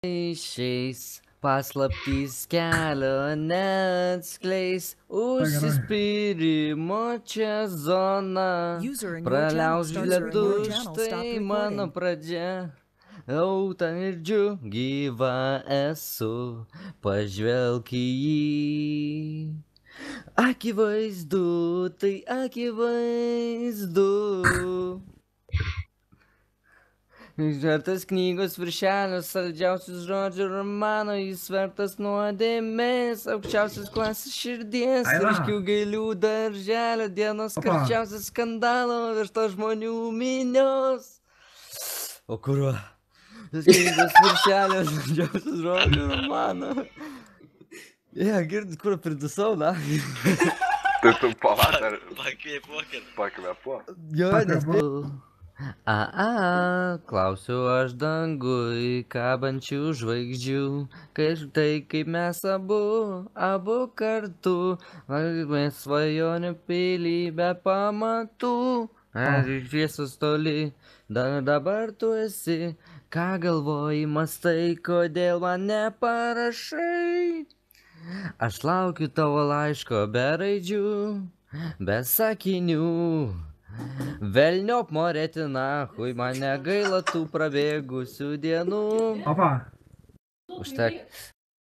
Išeis paslaptys kelio neatskleis, užsispyrimo čia zona, praliauž lietus, tai mano pradžia. Auta mirdžiu, gyva esu, pažvelk į jį. Akivaizdu, tai akivaizdu. Vertas knygos viršelio, saldžiausius žodžių romano, jis vertas nuodėmės, aukščiausias klasės širdies, ryškių gailių darželio, dienos karščiausias skandalo, virš to žmonių minios. O kurva? Tas knygos viršelio, saldžiausius žodžių romano. Girdit, kur pridusau, na? Tai tu pavadar. Pakvėpuok. Jo, nes... Klausiu aš dangui kabančių žvaigždžių, tai kaip mes abu kartu, mes svajonių pilį be pamatų, šviesos toli, dabar tu esi, ką galvoji, mastai, kodėl man neparašai? Aš laukiu tavo laiško be raidžių, be sakinių. Velniop morėti nahui, man negaila tų prabėgusių dienų. Užtek.